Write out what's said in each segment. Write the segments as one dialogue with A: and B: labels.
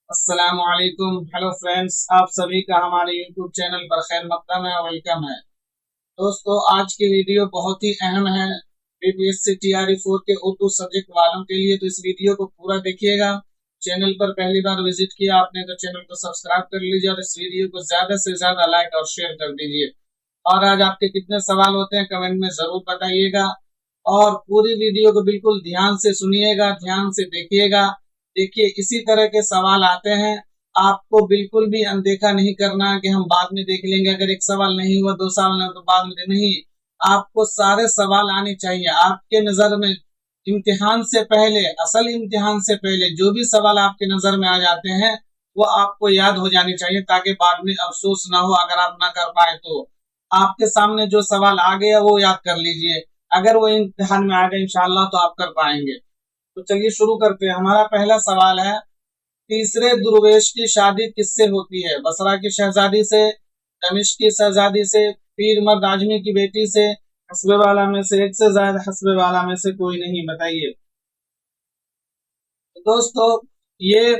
A: अस्सलाम वालेकुम। Hello friends, आप सभी का हमारे यूट्यूब चैनल पर खैर मकदम है, वेलकम है। दोस्तों, आज की वीडियो बहुत ही अहम है बीपीएससी टीआरई 4 के उर्दू सब्जेक्ट वालों के लिए, तो इस वीडियो को पूरा देखिएगा। चैनल पर पहली बार विजिट किया आपने तो चैनल को सब्सक्राइब कर लीजिए और इस वीडियो को ज्यादा से ज्यादा लाइक और शेयर कर दीजिए। और आज आपके कितने सवाल होते हैं कमेंट में जरूर बताइएगा और पूरी वीडियो को बिल्कुल ध्यान से सुनिएगा, ध्यान से देखिएगा। देखिए, इसी तरह के सवाल आते हैं, आपको बिल्कुल भी अनदेखा नहीं करना कि हम बाद में देख लेंगे, अगर एक सवाल नहीं हुआ दो सवाल नहीं तो बाद में नहीं। आपको सारे सवाल आने चाहिए। आपके नजर में इम्तिहान से पहले, असल इम्तिहान से पहले जो भी सवाल आपके नजर में आ जाते हैं वो आपको याद हो जाने चाहिए, ताकि बाद में अफसोस ना हो अगर आप ना कर पाए तो। आपके सामने जो सवाल आ गया वो याद कर लीजिए, अगर वो इम्तिहान में आ गए इंशाल्लाह तो आप कर पाएंगे। तो चलिए शुरू करते हैं। हमारा पहला सवाल है, तीसरे दुर्वेश की शादी किससे होती है? बसरा की शहजादी से, दमिश्क की शहजादी से, पीर मर्द आजमी की बेटी से, हस्बे वाला में से एक से ज्यादा, हस्बे वाला में से कोई नहीं, बताइए। तो दोस्तों, ये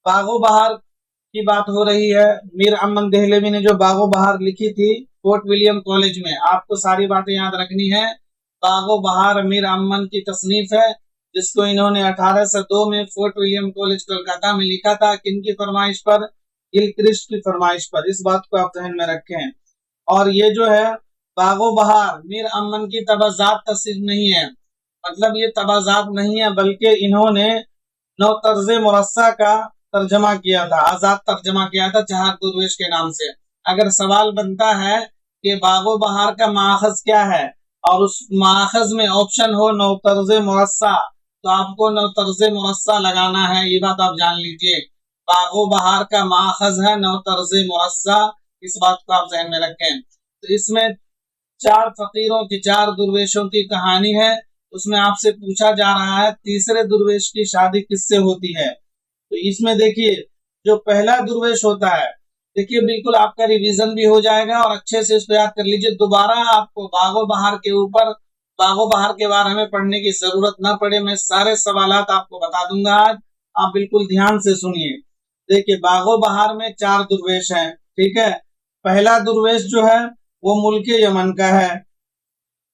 A: बागो बहार की बात हो रही है। मीर अमन देहलवी ने जो बागो बहार लिखी थी फोर्ट विलियम कॉलेज में, आपको सारी बातें याद रखनी है। बागो बहार मीर अमन की तसनीफ है, जिसको इन्होंने 1802 में फोर्ट विलियम कॉलेज कोलकाता में लिखा था। किनकी फरमाइश पर? गिलक्रिस्ट की फरमाइश पर। इस बात को आप ध्यान में रखें। और ये जो है बागो बहार मीर अमन की तबाजात तस्नीफ नहीं है, मतलब ये तबाजात नहीं है, बल्कि इन्होंने नौ तर्ज मुरस्सा का तर्जमा किया था, आजाद तर्जमा किया था चार दुर्वेश के नाम से। अगर सवाल बनता है कि बागो बहार का माखज क्या है और उस माखज में ऑप्शन हो नौ तर्ज मुरस्सा, तो आपको नौ तर्ज मुरस्सा लगाना है। ये बात आप जान लीजिए, बागो बहार का माखज है नौ तर्ज मुरस्सा। इस बात को आप जहन में रखें। तो इसमें चार फकीरों की, चार दुर्वेशों की कहानी है। उसमें आपसे पूछा जा रहा है तीसरे दुर्वेश की शादी किससे होती है। तो इसमें देखिए, जो पहला दुर्वेश होता है, देखिए बिल्कुल आपका रिवीजन भी हो जाएगा और अच्छे से इसको याद कर लीजिए। दोबारा आपको बागो बहार के ऊपर, बागो बहार के बारे में पढ़ने की जरूरत ना पड़े। मैं सारे सवालात आपको बता दूंगा आज, आप बिल्कुल ध्यान से सुनिए। देखिए, बागो बहार में चार दुर्वेश हैं, ठीक है। पहला दुर्वेश जो है वो मुल्क यमन का है।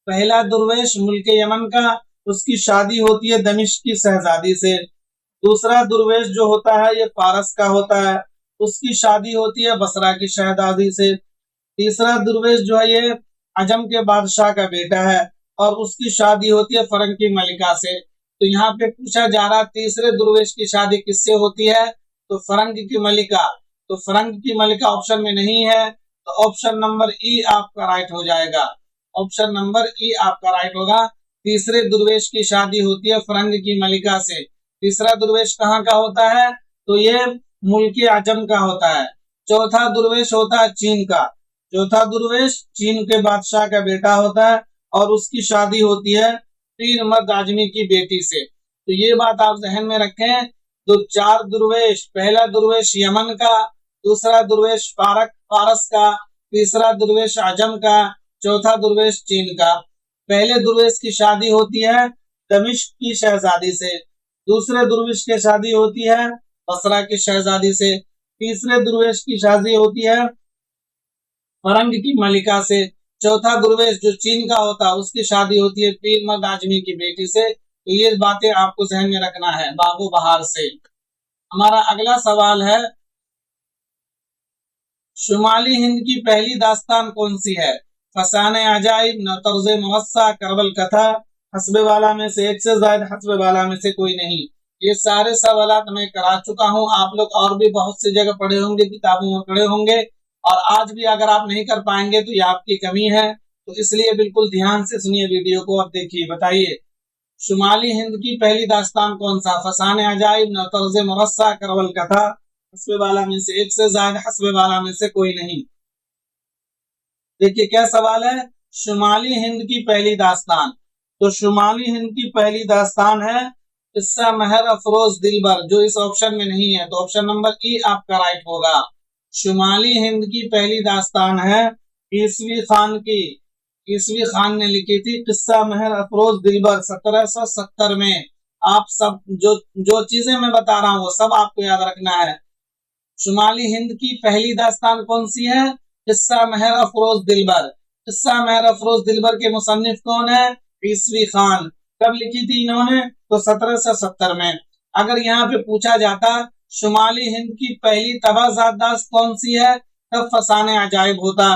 A: पहला दुर्वेश मुल्क यमन का, उसकी शादी होती है दमिश्क की शहजादी से। दूसरा दुर्वेश जो होता है ये फारस का होता है, उसकी शादी होती है बसरा की शहजादी से। तीसरा दुर्वेश जो है ये अजम के बादशाह का बेटा है और उसकी शादी होती है फरंग की मलिका से। तो यहाँ पे पूछा जा रहा तीसरे दुर्वेश की शादी किससे होती है, तो फरंग की मलिका। तो फरंग की मलिका ऑप्शन में नहीं है, तो ऑप्शन नंबर ई आपका राइट हो जाएगा। ऑप्शन नंबर ई आपका राइट होगा। तीसरे दुर्वेश की शादी होती है फरंग की मलिका से। तीसरा दुर्वेश कहाँ का होता है, तो ये मुल्क आजम का होता है। चौथा दुर्वेश होता है चीन का। चौथा दुर्वेश चीन के बादशाह का बेटा होता है और उसकी शादी होती है पीर मर्द आजमी की बेटी से। तो ये बात आप जहन में रखें। तो चार दुर्वेश, पहला दुर्वेश यमन का, दूसरा दुर्वेश फारस का, तीसरा दुर्वेश आजम का, चौथा दुर्वेश चीन का। पहले दुर्वेश की शादी होती है दमिश्क की शहजादी से। दूसरे दुर्वेश की शादी होती है बसरा की शहजादी से। तीसरे दुर्वेश की शादी होती है फरंग की मलिका से। चौथा दुर्वेश जो चीन का होता है उसकी शादी होती है पीर मर्द आजमी की बेटी से। तो ये बातें आपको ध्यान में रखना है बागो बहार से। हमारा अगला सवाल है, शुमाली हिंद की पहली दास्तान कौन सी है? फसाने अजाइब, नतर्ज मुहस्सा, करबल कथा, हस्बे वाला में से एक से ज्यादा, हस्बे वाला में से कोई नहीं। ये सारे सवालात मैं करा चुका हूँ, आप लोग और भी बहुत सी जगह पढ़े होंगे, किताबों में पढ़े होंगे, और आज भी अगर आप नहीं कर पाएंगे तो ये आपकी कमी है। तो इसलिए बिल्कुल ध्यान से सुनिए वीडियो को। अब देखिए, बताइए शुमाली हिंद की पहली दास्तान कौन सा? फसाने अजाइब, नतर्ज मुहस्सा, करबल कथा, हस्बे वाला में से एक से ज्यादा, हस्बे वाला में से कोई नहीं। देखिए क्या सवाल है, शुमाली हिंद की पहली दास्तान। तो शुमाली हिंद की पहली दास्तान है किस्सा महर अफरोज दिलबर, जो इस ऑप्शन में नहीं है, तो ऑप्शन नंबर ई आपका राइट होगा। शुमाली हिंद की पहली दास्तान है ईसवी खान की। ईसवी खान ने लिखी थी किस्सा महर अफरोज दिलबर 1770 में। आप सब जो जो चीजें मैं बता रहा हूँ वो सब आपको याद रखना है। शुमाली हिंद की पहली दास्तान कौन सी है? किस्सा महर अफरोज दिलबर। किस्सा महर अफरोज दिलबर के मुसन्निफ कौन है? ईसवी खान। कब लिखी थी इन्होंने? तो 1770 में। अगर यहाँ पे पूछा जाता शुमाली हिंद की पहली तबाजात दास्त कौन सी है, तब फसाने अजायब होता।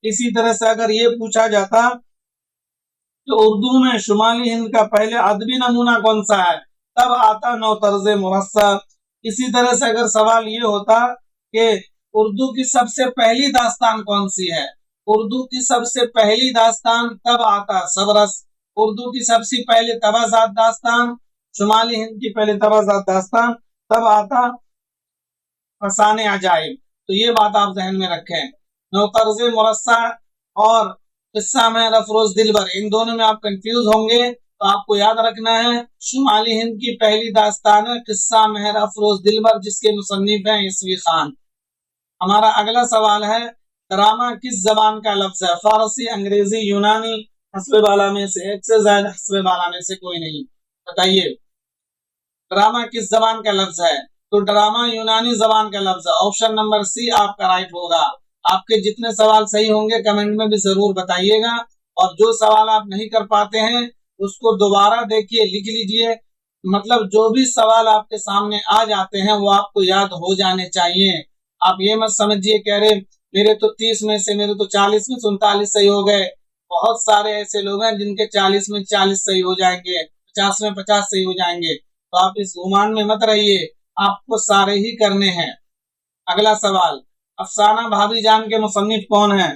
A: इसी तरह से अगर ये पूछा जाता तो उर्दू में शुमाली हिंद का पहले अदबी नमूना कौन सा है, तब आता नौ तर्ज मुरस्सा। इसी तरह से अगर सवाल ये होता कि उर्दू की सबसे पहली दास्तान कौन सी है, उर्दू की सबसे पहली दास्तान, तब आता सबरस। उर्दू की सबसे पहले तबाजात दास्तान, शुमाली हिंद की पहले तबाजात दास्तान, तब आता फसाने अजाइब। तो ये बात आप जहन में रखें। नौ तर्ज मुरस्सा और किस्सा महर अफरोज दिलबर, इन दोनों में आप कंफ्यूज होंगे तो आपको याद रखना है शुमाली हिंद की पहली दास्तान है किस्सा महर अफरोज दिलबर, जिसके मुसन्निफ हैं ईसवी खान। हमारा अगला सवाल है ड्रामा किस जबान का लफ्ज है? फारसी, अंग्रेजी, यूनानी, हस्बे बाला में से एक से ज्यादा, हस्बे बाला में से कोई नहीं। बताइए ड्रामा किस जबान का लफ्ज है? तो ड्रामा यूनानी जबान का लफ्ज है। ऑप्शन नंबर सी आपका राइट होगा। आपके जितने सवाल सही होंगे कमेंट में भी जरूर बताइएगा, और जो सवाल आप नहीं कर पाते हैं उसको दोबारा देखिए, लिख लीजिए। मतलब जो भी सवाल आपके सामने आ जाते हैं वो आपको याद हो जाने चाहिए। आप ये मत समझिए कह रहे मेरे तो 30 में से, मेरे तो 40 में 39 सही हो गए। बहुत सारे ऐसे लोग हैं जिनके 40 में 40 सही हो जाएंगे, 50 में 50 सही हो जाएंगे। तो आप इस गुमान में मत रहिए, आपको सारे ही करने हैं। अगला सवाल अफसाना भाभी जान के मुसन्निफ कौन है?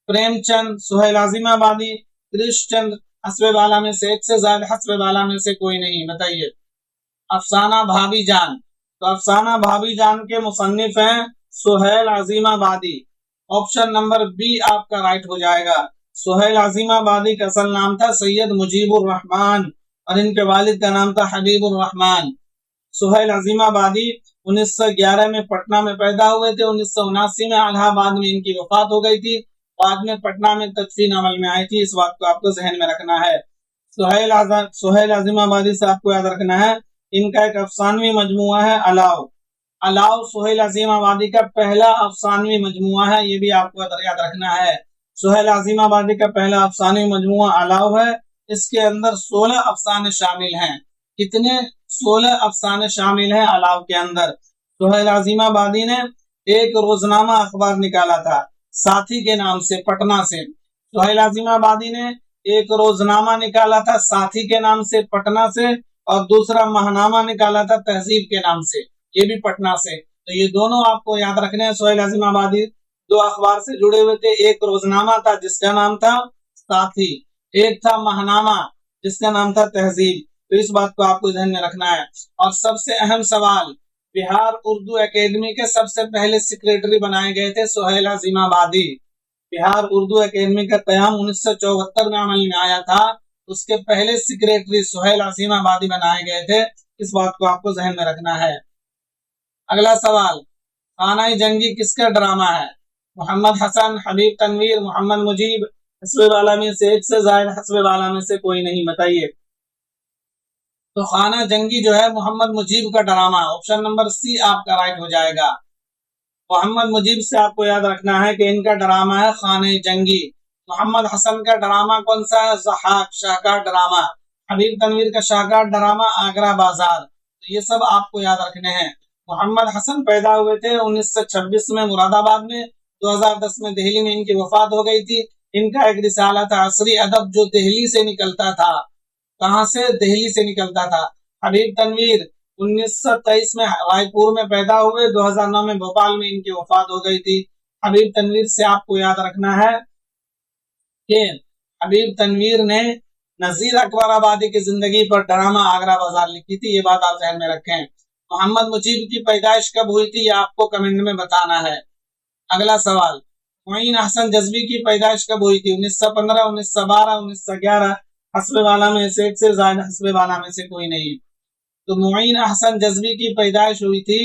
A: प्रेमचंद, सुहेल आजिमाबादी, कृष्णचंद्र, हस्बे बाला में से एक से ज्यादा, हस्बे बाला में से कोई नहीं। बताइए अफसाना भाभी जान। तो अफसाना भाभी जान के मुसन्निफ हैं सुहेल आजिमाबादी। ऑप्शन नंबर बी आपका राइट हो जाएगा। सुहेल आजिमाबादी का असल नाम था सैयद मुजीबुर रहमान और इनके वालिद का नाम था हबीबुर रहमान। सुहेल आजिमाबादी 1911 में पटना में पैदा हुए थे। 1979 में इलाहाबाद में इनकी वफात हो गई थी। बाद में पटना में तदफीन अमल में आई थी। इस बात को आपको जहन में रखना है। सुहेल आजिमाबादी से आपको याद रखना है इनका एक अफसानवी मजमुआ है अलाव। अलाव सुहेल आजिमाबादी का पहला अफसानवी मजमुआ है, ये भी आपको याद रखना है। सुहेल आजिमाबादी का पहला अफसानवी मजमुआ अलाव है। इसके अंदर 16 अफसाने शामिल हैं। कितने? 16 अफसाने शामिल हैं अलाव के अंदर। सुहेल आजिमाबादी ने एक रोजनामा अखबार निकाला था साथी के नाम से, पटना से। सुहेल आजिमाबादी ने एक रोजनामा निकाला था साथी के नाम से, पटना से, और दूसरा महनामा निकाला था तहजीब के नाम से, ये भी पटना से। तो ये दोनों आपको याद रखने हैं। सुहेल आजिमाबादी 2 अखबार से जुड़े हुए थे। एक रोजनामा था जिसका नाम था साथी, एक था महनामा जिसका नाम था तहजीब। तो इस बात को आपको ध्यान में रखना है। और सबसे अहम सवाल, बिहार उर्दू एकेडमी के सबसे पहले सेक्रेटरी बनाए गए थे सुहेल आजिमाबादी। बिहार उर्दू एकेडमी का कयाम 1974 में अमल में आया था। उसके पहले सेक्रेटरी सुहेल आजिमाबादी बनाए गए थे। इस बात को आपको जहन में रखना है। अगला सवाल खाना जंगी किसका ड्रामा है? मोहम्मद हसन, हबीब तनवीर, मोहम्मद मुजीब, हस्बे वाला में से एक से ज्यादा, हस्बे वाला में से कोई नहीं। बताइए तो खाना जंगी जो है मोहम्मद मुजीब का ड्रामा। ऑप्शन नंबर सी आपका राइट हो जाएगा। मोहम्मद मुजीब से आपको याद रखना है कि इनका ड्रामा है खाना जंगी। मोहम्मद हसन का ड्रामा कौन सा है? ज़हाक, शाहकार ड्रामा। हबीब तनवीर का शाहकार ड्रामा आगरा बाजार। तो ये सब आपको याद रखने हैं। मोहम्मद हसन पैदा हुए थे 1926 में मुरादाबाद में। 2010 में दिल्ली में इनकी वफात हो गई थी। इनका एक रिसाला था असरी अदब जो दिल्ली से निकलता था। कहां से? दिल्ली से निकलता था। हबीब तनवीर 1923 में रायपुर में पैदा हुए। 2009 में भोपाल में इनकी वफात हो गई थी। हबीब तनवीर से आपको याद रखना है कि हबीब तनवीर ने नजीर अकबर आबादी की जिंदगी पर ड्रामा आगरा बाजार लिखी थी। ये बात आप ध्यान में रखें। मोहम्मद मुजीब की पैदाइश कब हुई थी? ये आपको कमेंट में बताना है। अगला सवाल मोइन हसन जज्बी की पैदाइश कब हुई थी? 1915, 1912, 1911, हस्बे वाला में से एक से ज्यादा, हस्बे वाला में से कोई नहीं। तो मोइन हसन जज्बी की पैदाइश हुई थी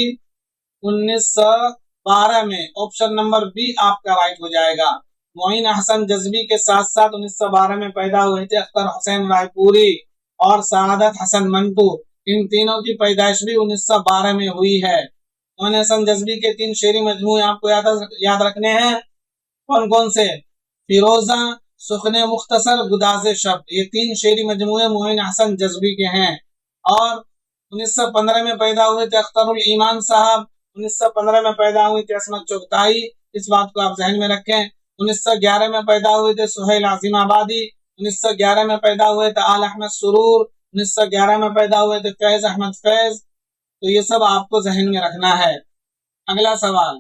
A: 1912 में। ऑप्शन नंबर बी आपका राइट हो जाएगा। मोइन हसन जज्बी के साथ साथ 1912 में पैदा हुए थे अख्तर हुसैन रायपुरी और सआदत हसन मंटू। इन तीनों की पैदाइश भी 1912 में हुई है। मोइन हसन जज़्बी के 3 शेरी मजमूए आपको याद रखने हैं। कौन कौन से? फिरोजा, सुखने मुख्तसर, गुदाज़े शब्द, ये 3 शेरी मजमूए मोइन हसन जज़्बी के हैं। और 1915 में पैदा हुए थे अख्तरुल ईमान साहब, 1915 में पैदा हुई थी असमत चुगताई, इस बात को आप जहन में रखें। 1911 में पैदा हुए थे सुहेल आजिमाबादी, 1911 में पैदा हुए थे आल अहमद सुरूर, 1911 में पैदा हुए थे फैज अहमद फैज। तो ये सब आपको जहन में रखना है। अगला सवाल,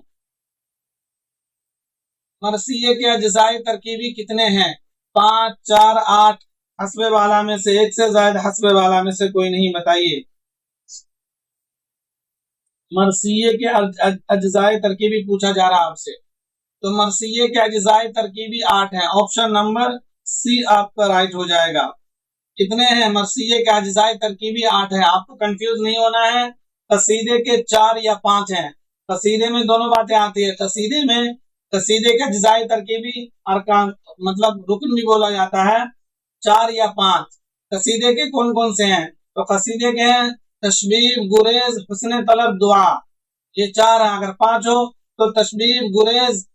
A: मरसिये के अज्जाए तरकीबी कितने हैं? 5, 4, 8, हस्बे वाला में से एक से ज्यादा, हस्बे वाला में से कोई नहीं, बताइए। मरसिये के अज्जाए तरकीबी पूछा जा रहा आपसे, तो मरसिये के अज्जाए तरकीबी 8 हैं। ऑप्शन नंबर सी आपका राइट हो जाएगा। कितने हैं मरसिये के अज्जाए तरकीबी? 8 है। आपको कंफ्यूज नहीं होना है, कसीदे के 4 या 5 हैं। कसीदे में दोनों बातें आती है। कसीदे के अज्जाए तरकीबी अरकान मतलब रुकन भी बोला जाता है, 4 या 5। कसीदे के कौन कौन से हैं? तो कसीदे के हैं तशबीह, गुरेज, हुस्न तलब, दुआ, ये 4 हैं। अगर 5 हो तो तशबीह, गुरेज,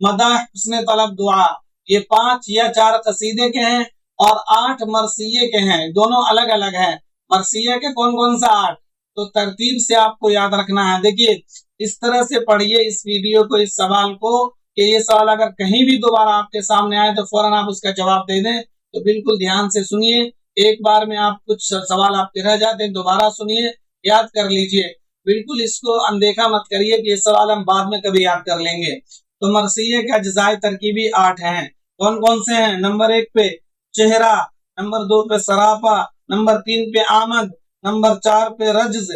A: मदाह, हुस्न तलब, दुआ, ये 5 या 4 कसीदे के हैं। और 8 मरसिये के हैं, दोनों अलग अलग हैं। मरसिये के कौन कौन सा 8? तो तरतीब से आपको याद रखना है। देखिए, इस तरह से पढ़िए इस वीडियो को, इस सवाल को, कि ये सवाल अगर कहीं भी दोबारा आपके सामने आए तो फौरन आप उसका जवाब दे दें। तो बिल्कुल ध्यान से सुनिए, एक बार में आप कुछ सवाल आपके रह जाते हैं, दोबारा सुनिए, याद कर लीजिए। बिल्कुल इसको अनदेखा मत करिए कि ये सवाल हम बाद में कभी याद कर लेंगे। तो मरसिये के अज्जाए तरकीबी 8 हैं। कौन कौन से हैं? नंबर 1 पे चेहरा, नंबर 2 पे सरापा, नंबर 3 पे आमद, नंबर 4 पे रज्ज।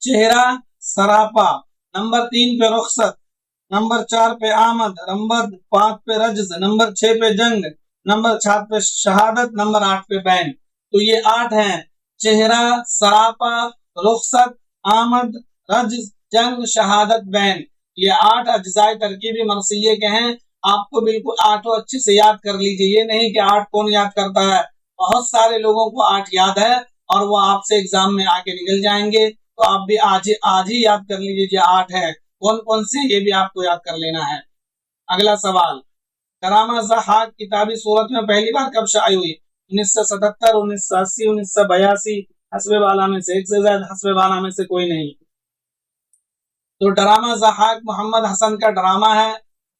A: चेहरा, सरापा, नंबर 3 पे रुखसत, नंबर 4 पे आमद, नंबर 5 पे रज्ज, नंबर 6 पे जंग, नंबर 7 पे शहादत, नंबर 8 पे बैन। तो ये 8 हैं, चेहरा, सरापा, रुखसत, आमद, रज्ज, जंग, शहादत, बैन। ये 8 अज्जाए तरकीबी मरसिये के हैं। आपको बिल्कुल 8 अच्छे से याद कर लीजिए। ये नहीं कि 8 कौन याद करता है, बहुत सारे लोगों को 8 याद है और वो आपसे एग्जाम में आके निकल जाएंगे। तो आप भी आज ही याद कर लीजिए 8 है। कौन कौन से, ये भी आपको याद कर लेना है। अगला सवाल, करामा ज़हाक किताबी सूरत में पहली बार कब शाये हुई? 1977, 1980, 1982, हस्बे वाला में से एक से ज्यादा, हस्बे वाला में से कोई नहीं। तो ड्रामा ज़हाक मोहम्मद हसन का ड्रामा है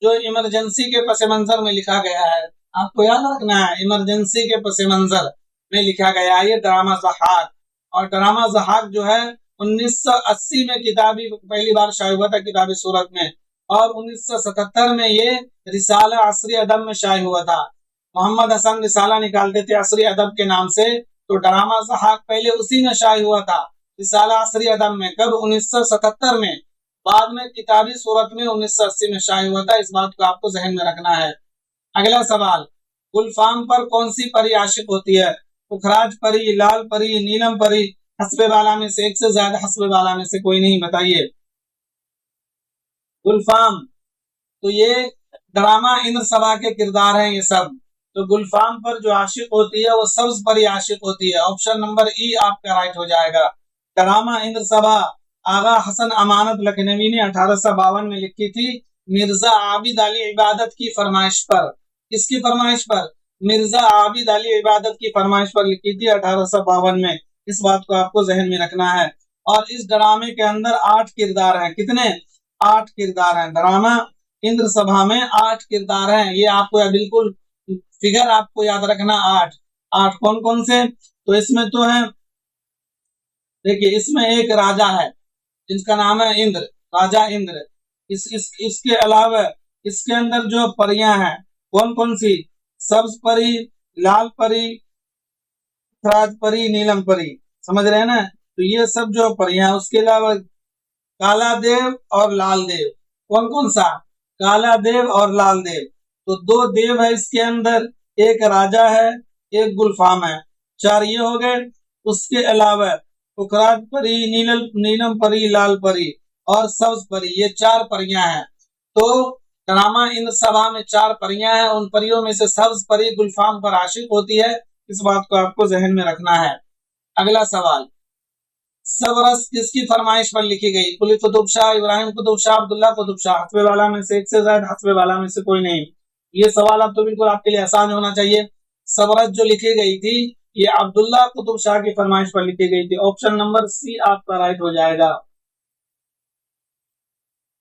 A: जो इमरजेंसी के पस मंजर में लिखा गया है। आपको याद रखना है, इमरजेंसी के पस मंजर में लिखा गया है ये ड्रामा ज़हाक। और ड्रामा ज़हाक जो है 1980 में किताबी पहली बार शाये हुआ था किताबी सूरत में, और 1977 में ये रिसाला असरी अदब में शाये हुआ था। मोहम्मद हसन रिसाला निकालते थे असरी अदब के नाम से, तो ड्रामा ज़हाक पहले उसी में शाये हुआ था, रिसाला असरी अदब में। कब? 1977 में। बाद में किताबी सूरत में 1980 में शाये हुआ था। इस बात को आपको जहन में रखना है। अगला सवाल, गुलफाम पर कौन सी परी आशिक होती है? पुखराज परी, लाल परी, नीलम परी, हस्बे वाला में से एक से ज्यादा, हस्बे वाला में से कोई नहीं, बताइए। गुलफाम, तो ये ड्रामा इंद्र सभा के किरदार हैं ये सब। तो गुलफाम पर जो आशिक होती है वो सब्ज परी आशिक होती है। ऑप्शन नंबर ई आपका राइट हो जाएगा। ड्रामा इंद्र सभा आगा हसन अमानत लखनवी ने 1852 में लिखी थी, मिर्जा आबिद अली इबादत की फरमाइश पर। किसकी फरमाइश पर? मिर्जा आबिद अली इबादत की फरमाइश पर लिखी थी 1852 में। इस बात को आपको जहन में रखना है। और इस ड्रामे के अंदर 8 किरदार हैं। कितने? 8 किरदार हैं। ड्रामा इंद्र सभा में 8 किरदार हैं। ये आपको बिल्कुल फिगर आपको याद रखना, 8। 8 कौन कौन से? तो इसमें तो है, देखिए, इसमें एक राजा है जिसका नाम है इंद्र, राजा इंद्र। इसके अलावा इसके अंदर जो परियां हैं कौन कौन सी? सब्ज परी, लाल परी, राज परी, नीलम परी, समझ रहे हैं ना? तो ये सब जो परियां, उसके अलावा काला देव और लाल देव। कौन कौन सा? काला देव और लाल देव। तो 2 देव है इसके अंदर, एक राजा है, एक गुलफाम है। 4 ये हो गए। उसके अलावा पुखराज परी, नीलम परी, लाल परी और सब्ज परी, ये 4 परियां हैं। तो ड्रामा इंद्र सभा में 4 परियां हैं। उन परियों में से सब्ज परी गुलफाम पर आशिक होती है। इस बात को आपको जहन में रखना है। अगला सवाल, सबरस किसकी फरमाइश पर लिखी गई? कुली कुतुब शाह, इब्राहिम कुतुब शाह, अब्दुल्ला कुतुब शाह। हस्बे वाला में से एक से ज्यादा, हस्बे वाला में से कोई नहीं। ये सवाल अब तो बिल्कुल आपके लिए आसान होना चाहिए। सबरस जो लिखी गई थी ये अब्दुल्ला कुतुब शाह की फरमाइश पर लिखी गई थी। ऑप्शन नंबर सी आपका राइट हो जाएगा।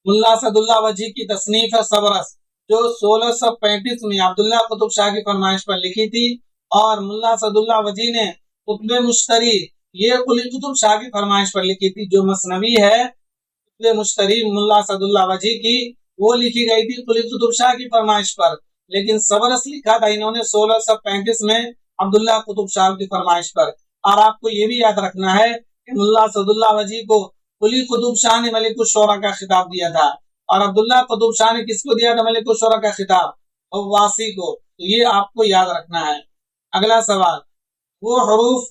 A: मुल्ला असदुल्ला वजी की तसनीफ है सबरस, जो 1635 में अब्दुल्ला कुतुब शाह की फरमाइश पर लिखी थी। और मुल्ला असदुल्ला वजी ने कुतुब मुश्तरी ये कुली कुतुब शाह की फरमाइश पर लिखी थी। जो मसनवी है कुतुब मुश्तरी मुल्ला असदुल्ला वजी की, वो लिखी गई थी कुली कुतुब शाह की फरमाइश पर, लेकिन सबरस लिखा था इन्होंने 1635 में अब्दुल्ला कुतुब शाह की फरमाइश पर। और आपको ये भी याद रखना है कि मुल्ला असदुल्ला वजी को कुली कुतुब शाह ने मलिक शुरा का खिताब दिया था, और अब्दुल्ला कुतुब शाह ने किसको दिया था मलिक शुरा का खिताब? वासी को। तो ये आपको याद रखना है। अगला सवाल, वो हरूफ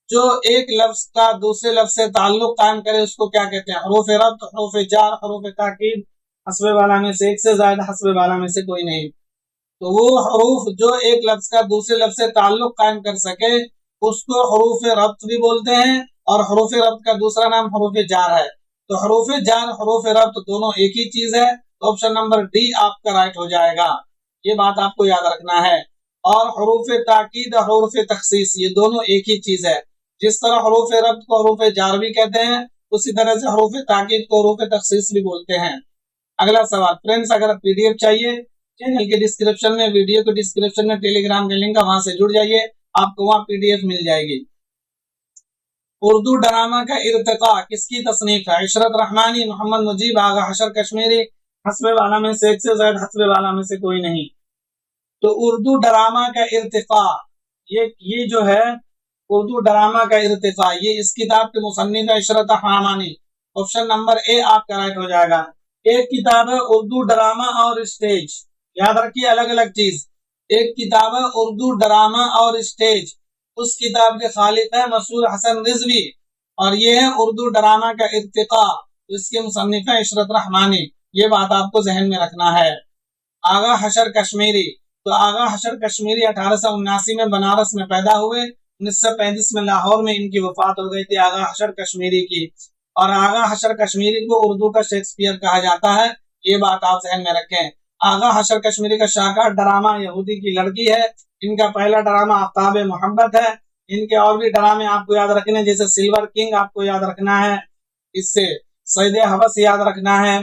A: जो एक लफ्ज का दूसरे लफ्ज से ताल्लुक कायम करे उसको क्या कहते हैं? हरूफ रब्त, हरूफ जार, हरूफ ताकीद। हस्बे वाला में से एक से ज्यादा, हस्बे वाला में से कोई नहीं। तो वो हरूफ जो एक लफ्ज का दूसरे लफ्ज से ताल्लुक कायम कर सके उसको हरूफ रब्त भी बोलते हैं, और हरूफ रब्त का दूसरा नाम हरूफ जार है। तो हरूफ जार, हरूफ रब्त दोनों एक ही चीज है। ऑप्शन नंबर डी आपका राइट हो जाएगा। ये बात आपको याद रखना है। और हरूफ ताकीद, हरूफ तखसीस ये दोनों एक ही चीज है। जिस तरह हरूफ रब्त को हरूफ जार भी कहते हैं, उसी तरह से हरूफ ताकीद को हरूफ तखसीस भी बोलते हैं। अगला सवाल, फ्रेंड्स अगर पीडीएफ चाहिए चैनल के डिस्क्रिप्शन में, वीडियो के डिस्क्रिप्शन में टेलीग्राम के लिंक है, वहां से जुड़ जाइए, आपको वहां पीडीएफ मिल जाएगी। उर्दू ड्रामा का इर्तिका किसकी तसनीफ है? इशरत रहमानी, मोहम्मद मुजीब, आगा हशर कश्मीरी। हस्बे वाला में से एक से ज्यादा, हस्बे वाला में से कोई नहीं। तो उर्दू ड्रामा का इर्तिका ये जो है उर्दू ड्रामा का इर्तिका, ये इस किताब के मुसन्निफ है Ishrat Rahmani. Option number A आपका राइट हो जाएगा। एक किताब है उर्दू ड्रामा और स्टेज, याद रखिए अलग अलग चीज। एक किताब है उर्दू ड्रामा और स्टेज, उस किताब के खालिक है मसूद हसन रिजवी, और ये है उर्दू ड्रामा का इर्तिका, इसके मुसन्निफ है इशरत रहमानी। ये बात आपको जहन में रखना है। आगा हशर कश्मीरी, तो आगा हशर कश्मीरी 1879 में बनारस में पैदा हुए। 1935 में लाहौर में इनकी वफात हो गई थी आगा हशर कश्मीरी की। और आगा हशर कश्मीरी को उर्दू का शेक्सपियर कहा जाता है, ये बात आप जहन में रखें। आगा हशर कश्मीरी का शाहकार ड्रामा यहूदी की लड़की है। इनका पहला ड्रामा आफ्ताब मोहब्बत है। इनके और भी ड्रामे आपको याद रखने, जैसे सिल्वर किंग आपको याद रखना है, इससे सईद हवस याद रखना है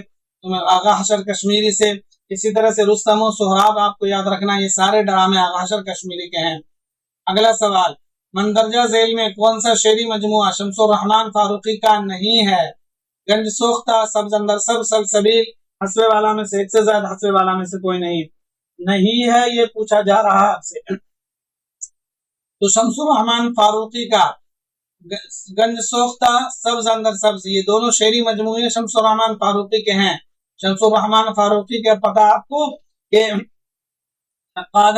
A: आगा हशर कश्मीरी से। इसी तरह से रुस्तम और सोहराब आपको याद रखना, ये सारे ड्रामे आगा हशर कश्मीरी के हैं। अगला सवाल, मंदरजा झेल में कौन सा शेरी मजमुआ शमसुर रहमान फारूकी का नहीं है? गंज सोख्ता, सब्ज अंदर सब, सलसबील। हस्बे वाला में से एक से ज्यादा, हस्बे वाला में से कोई नहीं है, ये पूछा जा रहा है आपसे। तो शमसुर रहमान फारूकी का गंज सोख्ता, सब्ज अंदर सब्ज, ये दोनों शेरी मजमूए शमसुर रहमान फारूकी के हैं। शमसुर रहमान फारूकी का पता आपको के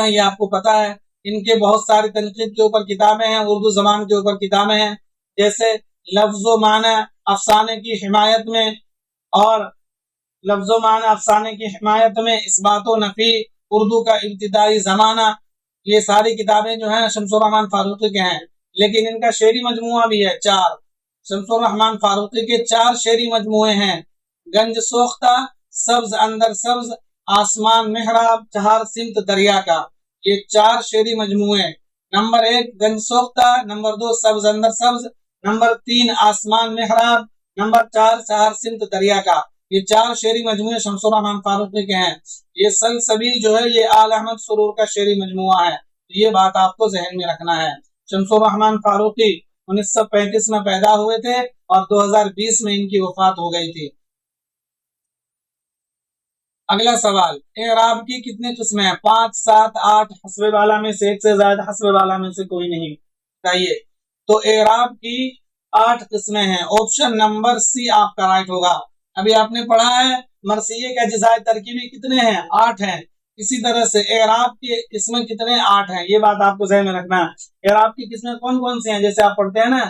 A: ये आपको पता है। इनके बहुत सारी तनकीद के ऊपर किताबें हैं, उर्दू जबान के ऊपर किताबें हैं, जैसे लफ्जो माना अफसाने की हिमायत में, और लफ्जो माना अफसाने की हिमायत में, इस्बातो नफी, उर्दू का इब्तिदाई जमाना। ये सारी किताबें जो हैं शमसुर रहमान फारूकी के हैं। लेकिन इनका शेरी मजमुआ भी है 4। शमसुर रहमान फारूकी के 4 शेरी मजमुए हैं। गंज सोख्ता, सब्ज अंदर सब्ज, आसमान मेहराब, चार सिमत दरिया का, ये 4 शेरी मजमुए। नंबर 1 गंज सोख्ता, नंबर 2 सब्ज अंदर सब्ज, नंबर 3 आसमान मेहराब, नंबर 4 चार सिमत दरिया का। ये 4 शेरी मजमुए शमसुर रहमान फारूकी के हैं। ये सलसबील जो है ये आल अहमद सुरूर का शेरी मजमुआ है। ये बात आपको जहन में रखना है। शमसुर रहमान फारूकी 1935 में पैदा हुए थे और 2020 में इनकी वफात हो गई थी। अगला सवाल, एराब की कितनी किस्में हैं? 5, 7, 8, हस्बे वाला में से एक से ज्यादा, हस्बे वाला में से कोई नहीं। बताइए। तो एराब की 8 किस्में हैं। ऑप्शन नंबर सी आपका राइट होगा। अभी आपने पढ़ा है मरसिये के अज्जाए तरकीबी कितने हैं? 8 हैं। इसी तरह से एराब की किस्में कितने? 8 हैं। ये बात आपको ध्यान में रखना है। एराब की किस्में कौन कौन सी हैं? जैसे आप पढ़ते हैं ना,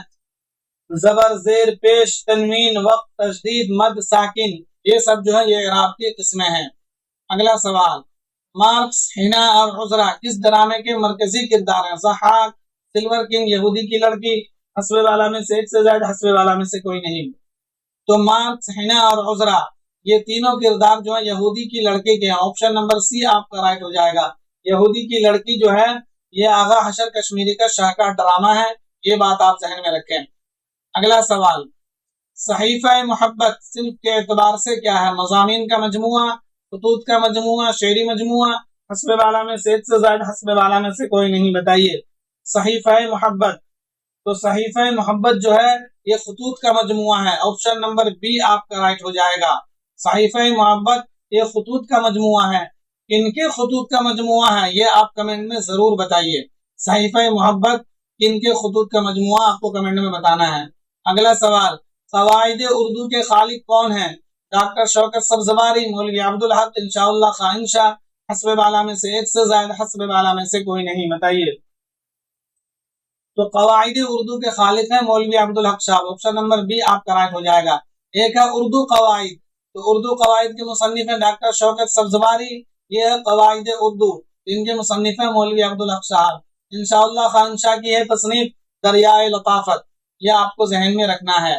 A: जबर, जेर, पेश, तनवीन, वक्त, तशदीद, मद, साकिन, ये सब जो है ये एराब की किस्में हैं। अगला सवाल, मार्क्स, हिना और उजरा किस ड्रामे के मरकजी किरदार हैं? ज़हाक, सिल्वर किंग, यहूदी की लड़की, हस्बे वाला में से एक से ज्यादा, हस्बे वाला में से कोई नहीं। तो मार्क्स, हिना और उजरा ये तीनों किरदार जो है यहूदी की लड़के के हैं। ऑप्शन नंबर सी आपका राइट हो जाएगा। यहूदी की लड़की जो है ये आगा हशर कश्मीरी का शाहकार ड्रामा है, ये बात आप जहन में रखें। अगला सवाल, सहीफा मोहब्बत सिर्फ के एतबार से क्या है? मज़ामीन का मजमुआ, खतूत का मजमुआ, शेरी मजमुआ, हस्बे वाला में से एक से ज्यादा, हस्बे वाला में से कोई नहीं, बताइए। सहीफा मोहब्बत, तो सहीफा मोहब्बत जो है ये खतूत का मजमुआ है। ऑप्शन नंबर बी आपका राइट हो जाएगा। सहीफा मोहब्बत ये खतूत का मजमुआ है। किनके खतूत का मजमुआ है ये आप कमेंट में जरूर बताइए। सहीफा मोहब्बत किनके खतूत का मजमुआ आपको कमेंट में बताना है। अगला सवाल, कवायद उर्दू के खालिक कौन है? डॉक्टर शौकत सब्जवारी, मौलवी अब्दुल हक, इंशाअल्लाह खान शाह, हस्बे वाला में से एक से ज्यादा, हस्बे वाला में से कोई नहीं, बताइए। तो कवायद उर्दू के खालिक है मौलवी अब्दुल हक साहब। ऑप्शन नंबर बी आपका राइट हो जाएगा। एक है उर्दू कवायद, तो उर्दू कवायद के मुसन्निफ है डॉक्टर शौकत सब्जवारी, ये है कवायद उर्दू, इनके मुसन्निफ है मौलवी अब्दुल हक साहब। इंशाअल्लाह खान शाह की है तसनीफ दरियाए लताफत, यह आपको जहन में रखना है।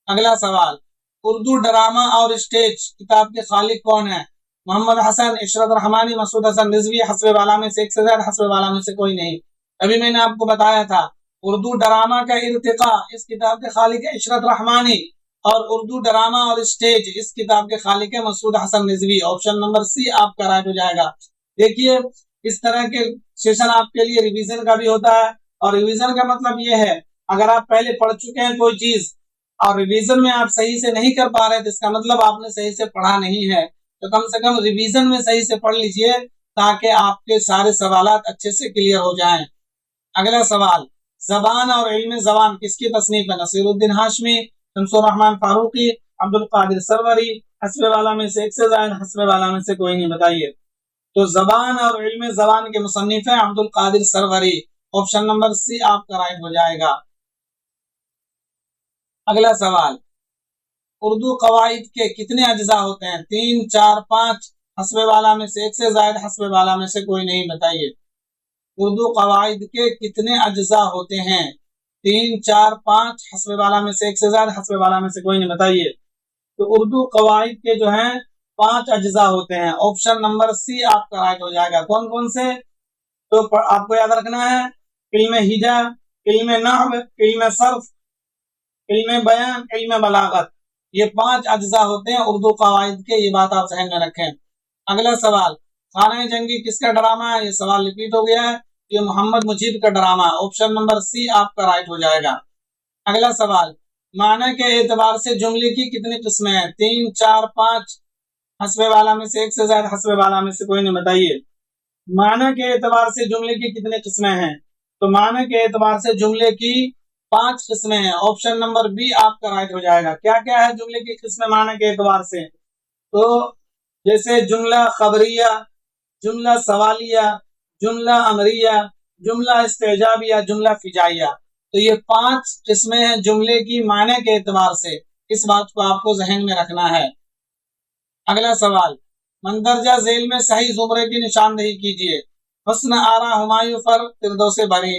A: अगला सवाल, उर्दू ड्रामा और स्टेज किताब के खालिक कौन है? मोहम्मद हसन, इशरत रहमानी, मसूद हसन रिजवी, हस्बे वाला में से एक से ज्यादा, हस्बे वाला में से कोई नहीं। अभी मैंने आपको बताया था उर्दू ड्रामा का इर्तिका इस किताब के खालिक है इशरत रहमानी, और उर्दू ड्रामा और स्टेज इस किताब के खालिक है Masood Hasan Rizvi. Option number C आपका राइट हो जाएगा। देखिए, इस तरह के सेशन आपके लिए रिवीजन का भी होता है, और रिवीजन का मतलब यह है अगर आप पहले पढ़ चुके हैं कोई चीज और रिवीजन में आप सही से नहीं कर पा रहे तो इसका मतलब आपने सही से पढ़ा नहीं है। तो कम से कम रिवीजन में सही से पढ़ लीजिए ताकि आपके सारे सवालात अच्छे से क्लियर हो जाएं। अगला सवाल, जबान और इल्म जबान किसकी तसनीफ है? नसीरुद्दीन हाशमी, शमसुर रहमान फारूकी, अब्दुल कादिर सरवरी, हस्बे वाला में से एक से ज्यादा, हस्बे वाला में से कोई नहीं, बताइए। तो जबान और इल्म जबान के मुसन्निफ है Abdul Qadir Sarwari. Option number C आपका राइट हो जाएगा। अगला सवाल, उर्दू कवायद के कितने अज्जा होते हैं? 3, 4, 5, हस्बे वाला में से एक से ज्यादा, हस्बे वाला में से कोई नहीं, बताइए। उर्दू कवायद के कितने अज्जा होते हैं? 3, 4, 5, हस्बे वाला में से एक से ज्यादा, हस्बे वाला में से कोई नहीं, बताइए। तो उर्दू कवायद के जो हैं 5 अज्जा होते हैं। ऑप्शन नंबर सी आपका राइट हो जाएगा। कौन कौन से? तो आपको याद रखना है, इल्म हिजा, इल्म नहव, इल्म सर्फ, इल्म बयान, इल्म बलागत, ये 5 अज्जा होते हैं उर्दू कवायद के, ये बात आप ज़हन में रखें। अगला सवाल, खाना जंगी किसका ड्रामा है? ये सवाल रिपीट हो गया है, ये मोहम्मद मुजीब का ड्रामा। ऑप्शन नंबर सी आपका राइट हो जाएगा। अगला सवाल, माना के एतबार से जुमले की कितनी किस्में हैं? 3, 4, 5, हस्बे वाला में से एक से ज्यादा, हस्बे वाला में से कोई नहीं, बताइए। माना के एतबार से जुमले की कितनी किस्में हैं? तो माना के एतबार से जुमले की 5 किस्में हैं। ऑप्शन नंबर बी आपका राइट हो जाएगा। क्या क्या है जुमले की किस्में माना के एतबार से? तो जैसे जुमला खबरिया, जुमला सवालिया, जुमला अमरिया, जुमला इस्तेजाबिया, जुमला फिजाइया। तो ये 5 किस्में हैं जुमले की माने के एतबार से, इस बात को आपको जहन में रखना है। अगला सवाल, मंदरजा झेल में सही जुमरे की निशानदेही कीजिए। हुस्न आरा हुमायूं फर फिरदौसे बरी,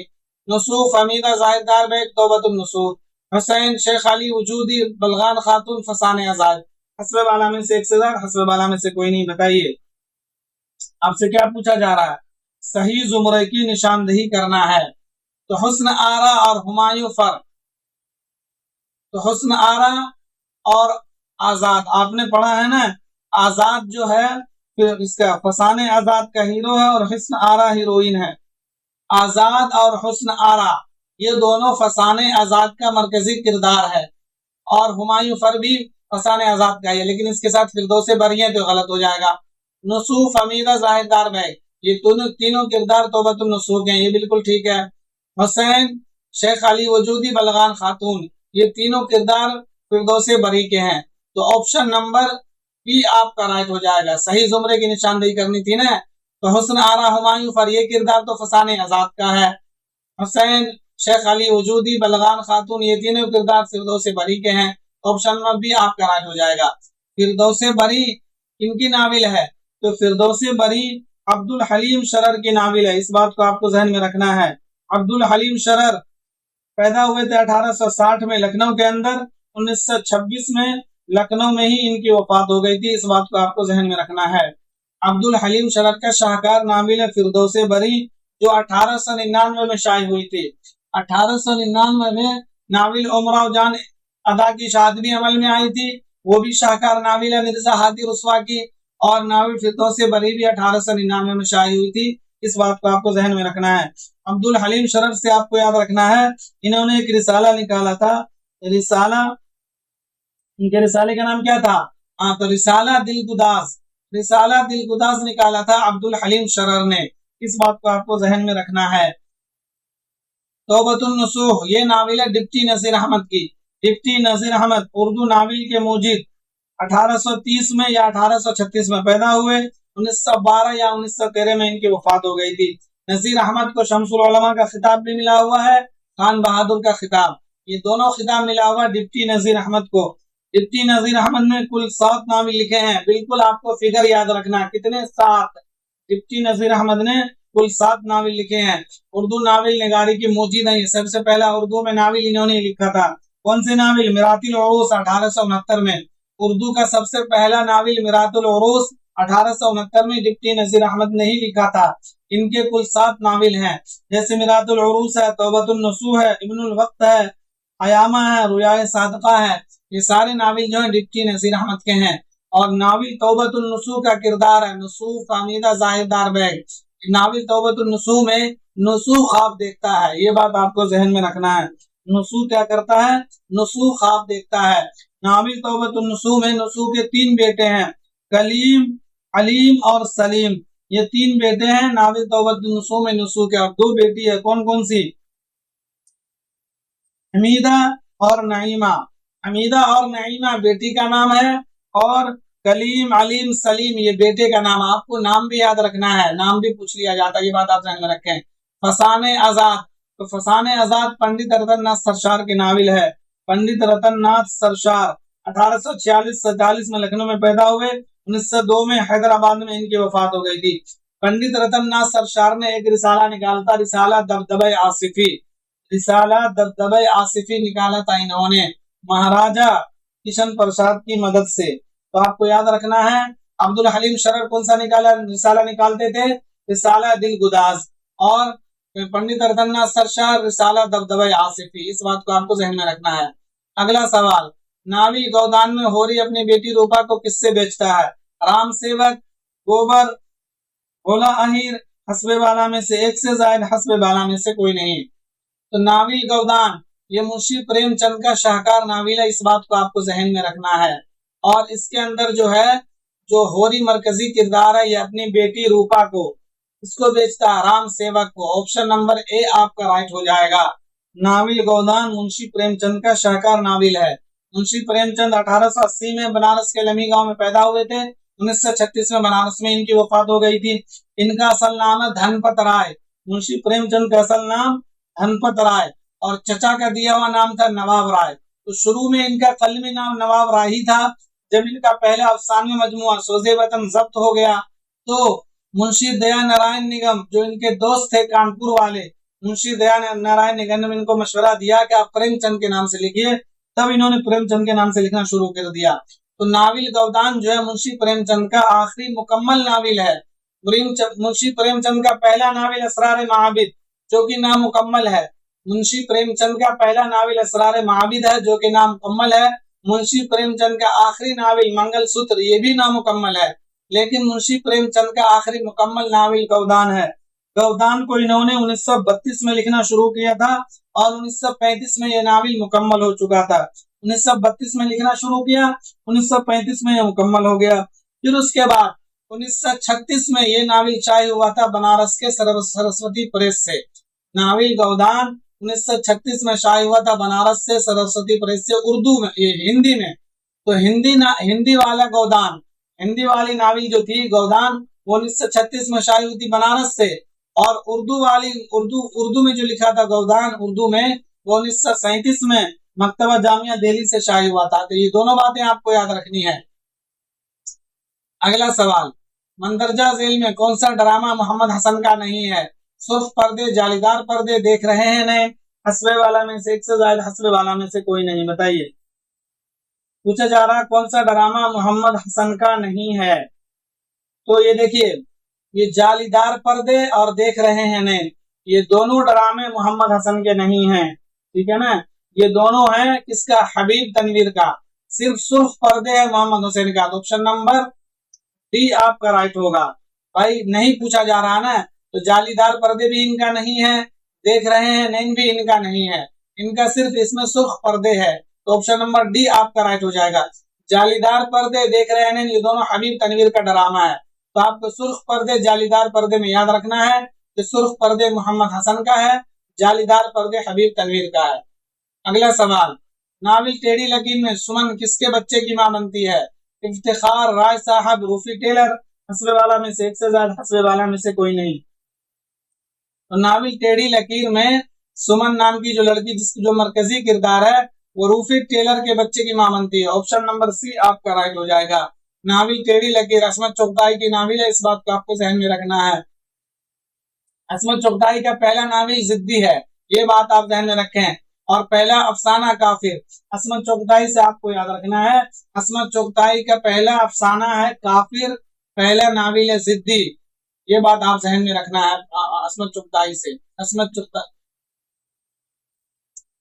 A: नसूफ हमीदा जाहिदार बैग तौबतुन नसूफ, हुसैन शेख अली वजूदी बलगान खातून फसाने आजाद, हस्बे वाला में से एक से ज्यादा, हस्बे वाला में से कोई नहीं, बताइए। आपसे क्या पूछा जा रहा है? सही जुमरे की निशानदेही करना है। तो हुस्न आरा और हुमायूं फर, तो हुस्न आरा और आजाद आपने पढ़ा है ना। आजाद जो है फिर इसका फसाने आजाद का हीरो है और हुस्न आरा हीरोइन है। आजाद और हुस्न आरा ये दोनों फसाने आजाद का मरकजी किरदार है, और हुमायूं फर भी फसाने आजाद का है, लेकिन इसके साथ फिरदौसे बरी है तो गलत हो जाएगा। नसूफ हमीदा जाहिदार बैग, ये तीनों किरदार तौबतुन नसूख हैं, ये बिल्कुल ठीक है। हुसैन शेख अली वजूदी बलगान खातून, ये तीनों किरदार फिरदौसे बरी के हैं। तो ऑप्शन नंबर बी आपका राइट हो जाएगा। सही जुमरे की निशानदेही करनी थी ना, तो हुस्न आरा हुमायूं फर ये किरदार तो फसाने आजाद का है, हुसैन शेख अली वजूदी बलगान खातून ये तीनों किरदार फिरदौसे बरी के हैं। ऑप्शन नंबर बी आपका राइट हो जाएगा। फिरदौसे बरी किनकी नाविल है? तो फिरदौसे बरी अब्दुल हलीम शरर की नाविल है, इस बात को आपको जहन में रखना है। अब्दुल हलीम शरर पैदा हुए थे 1860 में लखनऊ के अंदर। 1926 में लखनऊ में ही इनकी वफात हो गई थी। इस बात को आपको जहन में रखना है। अब्दुल हलीम शरर का शाहकार नाविल फिरदौसे बरी जो 1899 में शाये हुई थी। 1899 में नाविल उमराव जान अदा की शादी भी अमल में आई थी, वो भी शाहकार नाविल है मिर्जा हादी रुस्वा की। और नाविल फिरदौसे बरी भी 1899 में शाये हुई थी। इस बात को आपको जहन में रखना है। अब्दुल हलीम शरर से आपको याद रखना है, इन्होंने एक रिसाला निकाला था। रिसाला, इनके रिसाले का नाम क्या था? तो रिसाला दिलगुदास, रिसाला दिलगुदास निकाला था अब्दुल हलीम शरर ने। इस बात को आपको जहन में रखना है। तौबतुन नसूह, ये नाविल है डिप्टी नजीर अहमद की। डिप्टी नजीर अहमद उर्दू नाविल के मूजिद 1830 में या 1836 में पैदा हुए। 1912 या 1913 में इनकी वफात हो गई थी। नजीर अहमद को शम्सुल उलमा का खिताब भी मिला हुआ है, खान बहादुर का खिताब, ये दोनों खिताब मिला हुआ डिप्टी नजीर अहमद को। डिप्टी नजीर अहमद ने कुल 7 नाविल लिखे हैं। बिल्कुल आपको फिगर याद रखना, कितने? 7। डिप्टी नजीर अहमद ने कुल 7 नाविल लिखे हैं। उर्दू नाविल निगारी की मूजिद है। सबसे पहला उर्दू में नाविल इन्होंने लिखा था। कौन से नाविल? मिरातिल उरूस 1869 में। उर्दू का सबसे पहला नाविल मिरातुल उरूस 1869 में डिप्टी नजीर अहमद ने ही लिखा था। इनके कुल 7 नाविल हैं, जैसे मिरातुल उरूस है, तौबतुन नसूह है, इब्नुल वक्त है, अयामा है, रुयाए सादका है। ये सारे नाविल जो है डिप्टी नजीर अहमद के हैं। और नाविल तौबतुन नसूह का किरदार है नसूह फामीदा जाहिरदार बैग। नाविल तौबतुन नसूह में नसूह ख्वाब देखता है, ये बात आपको जहन में रखना है। नसूह क्या करता है? नसूह ख्वाब देखता है। नाविल तौबतुन नसूह में नसूह के 3 बेटे हैं, कलीम, अलीम और सलीम। ये 3 बेटे हैं नाविल तौबतुन नसूह में नसूह के। और 2 बेटी है, कौन कौन सी? हमीदा और नईमा। हमीदा और नईमा बेटी का नाम है, और कलीम, अलीम, सलीम ये बेटे का नाम। आपको नाम भी याद रखना है, नाम भी पूछ लिया जाता है, ये बात आप ध्यान में रखें। फसाने आजाद, तो फसाने आजाद पंडित रतन नाथ सरशार के नाविल है। पंडित रतन नाथ सरशार 1846-47 में लखनऊ में पैदा हुए। 1902 में हैदराबाद में इनकी वफात हो गई थी। पंडित रतन नाथ सरशार ने एक रिसाला निकाला था, रिसाला दबदबे आसिफी। रिसाला दबदबे आसिफी निकाला था इन्होंने महाराजा किशन प्रसाद की मदद से। तो आपको याद रखना है, अब्दुल हलीम शरर कौन सा निकाला रिसाला निकालते थे? रिसाला दिलगुदास। और पंडित रतन नाथ सरशार रिसाला दबदबे आसिफी। इस बात को आपको जहन में रखना है। अगला सवाल, नावी गौदान में होरी अपनी बेटी रूपा को किससे बेचता है? राम सेवक, गोबर, भोला अहीर, हसबे वाला में से एक से जायद, हसबे वाला में से कोई नहीं। तो नाविल गौदान ये मुंशी प्रेमचंद का शाहकार नाविल है। इस बात को आपको जहन में रखना है। और इसके अंदर जो है, जो होरी मरकजी किरदार है, ये अपनी बेटी रूपा को इसको बेचता है, राम सेवक को। ऑप्शन नंबर ए आपका राइट हो जाएगा। नाविल गौदान मुंशी प्रेमचंद का शाहकार नाविल है। मुंशी प्रेमचंद 1880 में बनारस के लमी गांव में पैदा हुए थे। 1936 में बनारस में इनकी वफात हो गई थी। इनका असल नाम है धनपत राय। मुंशी प्रेमचंद का असल नाम धनपत राय, और चचा का दिया हुआ नाम था नवाब राय। तो शुरू में इनका कलमी नाम नवाब राय ही था। जब इनका पहला अफसानवी मजमुआ सोजे वतन जब्त हो गया, तो मुंशी दया नारायण निगम जो इनके दोस्त थे कानपुर वाले, मुंशी दया नारायण निगम ने इनको मशवरा दिया कि आप प्रेमचंद के नाम से लिखिए। तब इन्होंने प्रेमचंद के नाम से लिखना शुरू कर दिया। तो नाविल गौदान जो है मुंशी प्रेमचंद का आखिरी मुकम्मल नाविल है। मुंशी प्रेमचंद का पहला नाविल असरार महाबिद जो कि नामुकम्मल है। मुंशी प्रेमचंद का पहला नाविल असरार महाबिद है जो कि नामुकम्मल है। मुंशी प्रेमचंद का आखिरी नाविल मंगलसूत्र ये भी नामुकम्मल है। लेकिन मुंशी प्रेमचंद का आखिरी मुकम्मल नाविल गौदान है। गौदान को इन्होंने 1932 में लिखना शुरू किया था और 1935 में यह नाविल मुकम्मल हो चुका था। 1932 में लिखना शुरू किया, 1935 में यह मुकम्मल हो गया। फिर उसके बाद 1936 में ये नाविल शाये हुआ था बनारस के सरस्वती प्रेस से। नाविल गौदान 1936 में शाये हुआ था बनारस से सरस्वती प्रेस से, उर्दू में, हिंदी में। तो हिंदी वाला गौदान, हिंदी वाली नाविल जो थी गौदान, वो 1936 में शाये हुई थी बनारस से। और उर्दू में जो लिखा था गौदान उर्दू में, वो 1937 में मकतबा जामिया दिल्ली से शाये हुआ था। तो ये दोनों बातें आपको याद रखनी है। अगला सवाल, मंदरजा जेल में कौन सा ड्रामा मोहम्मद हसन का नहीं है? सुर्ख पर्दे, जालीदार पर्दे, देख रहे हैं नहीं, हस्बे वाला में से एक से ज्यादा, हस्बे वाला में से कोई नहीं। बताइए। पूछा जा रहा कौन सा ड्रामा मोहम्मद हसन का नहीं है। तो ये देखिए, ये जालीदार पर्दे और देख रहे हैं नैन, ये दोनों ड्रामे मोहम्मद हसन के नहीं हैं। ठीक है ना, ये दोनों हैं किसका, हबीब तनवीर का। सिर्फ सुर्ख पर्दे है मोहम्मद हुसैन का। तो ऑप्शन नंबर डी आपका राइट होगा। भाई नहीं पूछा जा रहा ना, तो जालीदार पर्दे भी इनका नहीं है, देख रहे हैं नैन भी इनका नहीं है, इनका सिर्फ इसमें सुर्ख पर्दे है। तो ऑप्शन नंबर डी आपका राइट हो जाएगा। जालीदार पर्दे, देख रहे हैं नैन, ये दोनों हबीब तनवीर का ड्रामा है। तो आपको सुर्ख पर्दे जालीदार पर्दे में याद रखना है कि सुर्ख पर्दे मोहम्मद हसन का है, जालीदार पर्दे हबीब तनवीर का है। अगला सवाल, नाविल टेढ़ी लकीर में सुमन किसके बच्चे की मां बनती है। इफ्तिखार, राज साहब, रूफी टेलर, हस्बे वाला में से एक से ज्यादा, हस्बे वाला में से कोई नहीं। तो नाविल टेढ़ी लकीर में सुमन नाम की जो लड़की जिसकी जो मरकजी किरदार है वो रूफी टेलर के बच्चे की मां बनती है। ऑप्शन नंबर सी आपका राइट हो जाएगा। नाविल टेढ़ी लकीर असमत चुगताई की नाविल है, इस बात को आपको ध्यान में रखना है। असमत चुगताई का पहला नाविल जिद्दी है, ये बात आप ध्यान में रखें। और पहला अफसाना काफिर, असमत चुगताई से आपको याद रखना है, असमत चुगताई का पहला अफसाना है काफिर, पहला नाविल है जिद्दी, ये बात आप ध्यान में रखना है असमत चुगताई से। असमत चुगताई।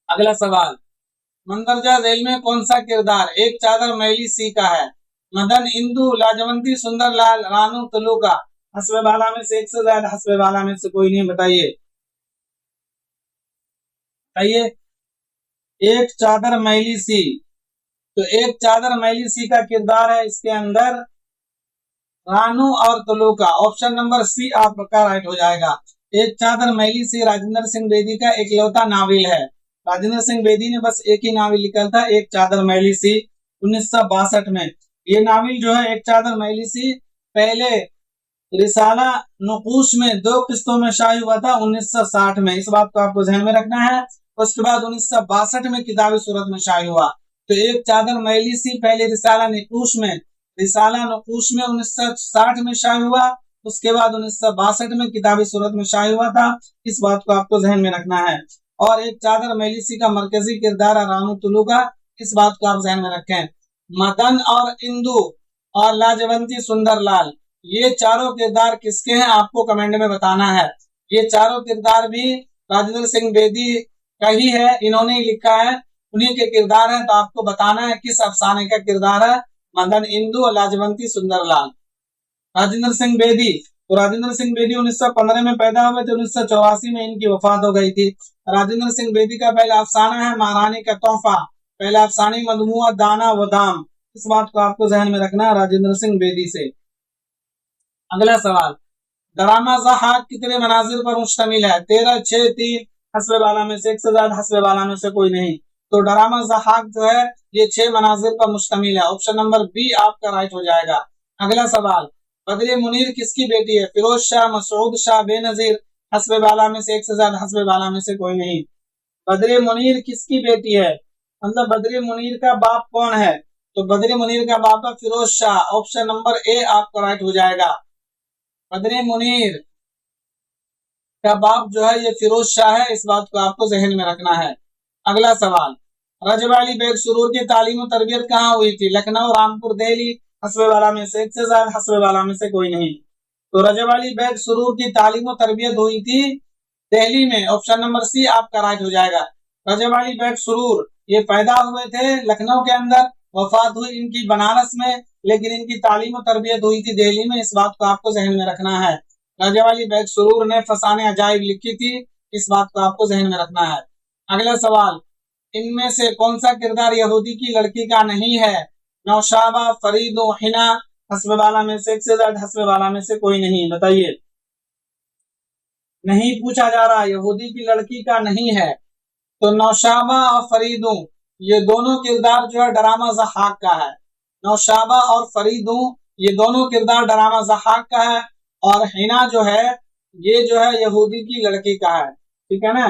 A: अगला सवाल, मंदरजा झेल में कौन सा किरदार एक चादर मैली सी का है। मदन, इंदु, लाजवंती, सुंदरलाल, रानू, तुलुका, हस्बे वाला में से एक से ज्यादा, हस्बे वाला में से कोई नहीं। बताइए। बताइए। एक चादर मैली सी, तो एक चादर मैली सी का किरदार है इसके अंदर रानू और तुलुका। ऑप्शन नंबर सी आपका राइट हो जाएगा। एक चादर मैली सी राजेंद्र सिंह बेदी का इकलौता नाविल है। राजेंद्र सिंह बेदी ने बस एक ही नाविल लिखा था, एक चादर मैली सी, 1962 में। ये नाविल जो है एक चादर मैली सी पहले रिसाला नुकूश में 2 किस्तों में शाये हुआ था 1960 में, इस बात को आपको ध्यान में रखना है। उसके बाद 1962 में किताबी सूरत में शाये हुआ। तो एक चादर मैली सी पहले रिसाला नुकूश में 1960 में शाये हुआ, उसके बाद 1962 में किताबी सूरत में शाये हुआ था, इस बात को आपको ध्यान में रखना है। और एक चादर मैली सी का मरकजी किरदार रानू तुलुका, इस बात को आप ध्यान में रखें। मदन और इंदु और लाजवंती सुंदरलाल, ये चारों किरदार किसके हैं आपको कमेंट में बताना है। ये चारों किरदार भी राजेंद्र सिंह बेदी का ही है, इन्होंने ही लिखा है, उन्हीं के किरदार हैं। तो आपको बताना है किस अफसाने का किरदार है मदन, इंदु और लाजवंती सुंदरलाल। राजेंद्र सिंह बेदी, तो राजेंद्र सिंह बेदी 1915 में पैदा हुए थे, 1984 में इनकी वफात हो गई थी। राजेंद्र सिंह बेदी का पहला अफसाना है महारानी का तोहफा, पहला अफसानी मजमुआ दाना व दाम, इस बात को आपको ध्यान में रखना है राजेंद्र सिंह बेदी से। अगला सवाल, ड्रामा ज़हाक कितने मनाजिर पर मुश्तमिल है। 13, 6, 3, हस्बे वाला में से एक से ज्यादा, हस्बे वाला में से कोई नहीं। तो ड्रामा ज़हाक जो है ये 6 मनाजिर पर मुश्तमिल है। ऑप्शन नंबर बी आपका राइट हो जाएगा। अगला सवाल, बदर मुनीर किसकी बेटी है। फिरोज शाह, मसूद शाह, बेनजीर, हस्बे वाला में से एक से ज्यादा, हस्बे वाला में से कोई नहीं। बदर मुनीर किसकी बेटी है, मतलब बदर मुनीर का बाप कौन है। तो बदर मुनीर का बाप है Firoz Shah, option number A आपका राइट हो जाएगा। बदर मुनीर का बाप जो है ये फिरोज शाह है, इस बात को आपको जहन में रखना है। अगला सवाल, रजवाली बेग सुरूर की तालीम और तरबियत कहाँ हुई थी। लखनऊ, रामपुर, दिल्ली, हस्बे वाला में से एक से ज्यादा, हस्बे वाला में से कोई नहीं। तो रजवाली बेग सुरूर की तालीम और तरबियत हुई थी दिल्ली में, ऑप्शन नंबर सी आपका राइट हो जाएगा। रजवाली बेग सुरूर ये पैदा हुए थे लखनऊ के अंदर, वफात हुई इनकी बनारस में, लेकिन इनकी तालीम और तरबियत हुई थी दिल्ली में, इस बात को आपको जहन में रखना है। रजवाली बेग सुरूर ने फसाने अजाइब लिखी थी, इस बात को आपको जहन में रखना है। अगला सवाल, इनमें से कौन सा किरदार यहूदी की लड़की का नहीं है। नौशाबा, फरीद, हिना, हस्बे वाला में से एक से ज्यादा, हस्बे वाला में से कोई नहीं। बताइए। नहीं पूछा जा रहा, यहूदी की लड़की का नहीं है। तो नौशाबा और फरीदू ये दोनों किरदार जो है ड्रामा ज़हाक का है। नौशाबा और फरीदू ये दोनों किरदार ड्रामा ज़हाक का है, और हिना जो है ये जो है यहूदी की लड़की का है। ठीक है ना,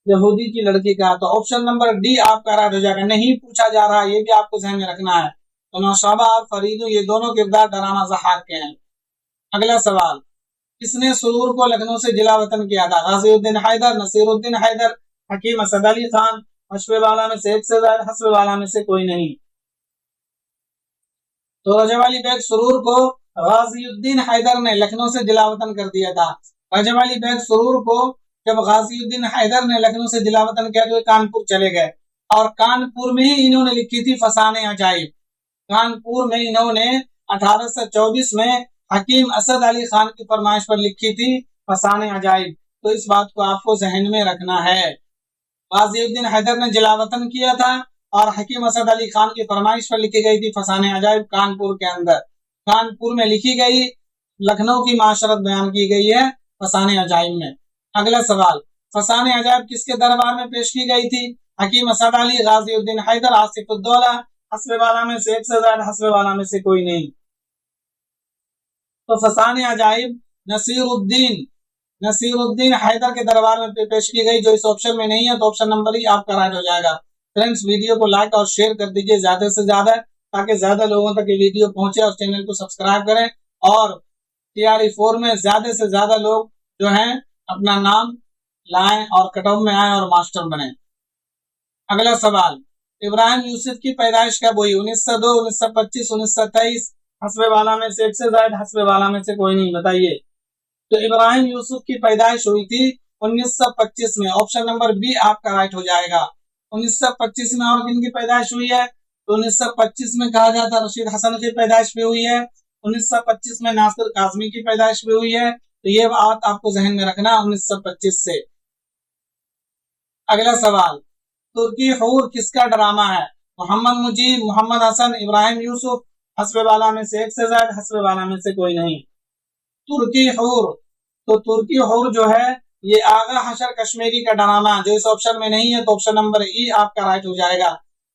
A: यहूदी की लड़की का। तो ऑप्शन नंबर डी आपका राइट हो जाएगा। नहीं पूछा जा रहा, ये भी आपको ध्यान में रखना है। तो नौशाबा और फरीदू ये दोनों किरदार ड्रामा ज़हाक के हैं। अगला सवाल, किसने सुरूर को लखनऊ से जिला वतन किया था। गाज़ीउद्दीन हैदर, नसीरुद्दीन हैदर, हकीम असद अली खान, हस्बे वाला में से एक से ज्यादा, हस्बे वाला में से कोई नहीं। तो रजब अली बेग सुरूर को गाजिउद्दीन हैदर ने लखनऊ से दिलावतन कर दिया था। रजब अली बेग सुरूर को जब गाजिउद्दीन हैदर ने लखनऊ से दिलावतन किया तो कानपुर चले गए, और कानपुर में ही इन्होंने लिखी थी फसाने अजाइब। कानपुर में इन्होंने 1824 में हकीम असद अली खान की फरमाइश पर लिखी थी फसाने अजाइब। तो इस बात को आपको जहन में रखना है। गाजिउद्दीन हैदर ने जिलावतन किया था और हकीम असद अली खान की फरमाइश पर लिखी गई थी फसाने अजाइब कानपुर के अंदर। कानपुर में लिखी गई, लखनऊ की माशरत बयान की गई है फसाने अजाइब में। अगला सवाल, फसाने अजाइब किसके दरबार में पेश की गई थी? हकीम असद अली, गाजिउद्दीन हैदर, आसिफुद्दौला, हस्बे वाला में से एक से ज्यादा, हस्बे वाला में से कोई नहीं। तो फसाने अजाइब नसीरुद्दीन हैदर के दरबार में पेश की गई, जो इस ऑप्शन में नहीं है, तो ऑप्शन नंबर ही आपका राइट हो जाएगा। फ्रेंड्स, वीडियो को लाइक और शेयर कर दीजिए ज्यादा से ज्यादा, ताकि ज्यादा लोगों तक ये वीडियो पहुंचे, और चैनल को सब्सक्राइब करें, और TRE 4 में ज्यादा से ज्यादा लोग जो हैं अपना नाम लाएं और कटऑफ में आए और मास्टर बने। अगला सवाल, इब्राहिम यूसुफ की पैदाइश कब हुई? 1902, 1925, 1923, हस्बे वाला में से एक से ज्यादा, हस्बे वाला में से कोई नहीं, बताइए। तो इब्राहिम यूसुफ की पैदाइश हुई थी 1925 में, ऑप्शन नंबर बी आपका राइट हो जाएगा। 1925 में और किन की पैदाइश हुई है? तो 1925 में कहा जाता रशीद हसन की पैदाइश भी हुई है, 1925 में नासिर काज़मी की पैदाइश भी हुई है। तो ये बात आपको जहन में रखना 1925 से। अगला सवाल, तुर्की हूर किसका ड्रामा है? मोहम्मद मुजीब, मोहम्मद हसन, इब्राहिम यूसुफ, हस्बे वाला में से एक से ज्यादा, हस्बे वाला में से कोई नहीं। तुर्की हूर, तो तुर्की हूर जो है ये आगा हशर कश्मीरी का ड्रामा, जो इस ऑप्शन में नहीं है, तो ऑप्शन नंबर ई आपका राइट हो जाएगा।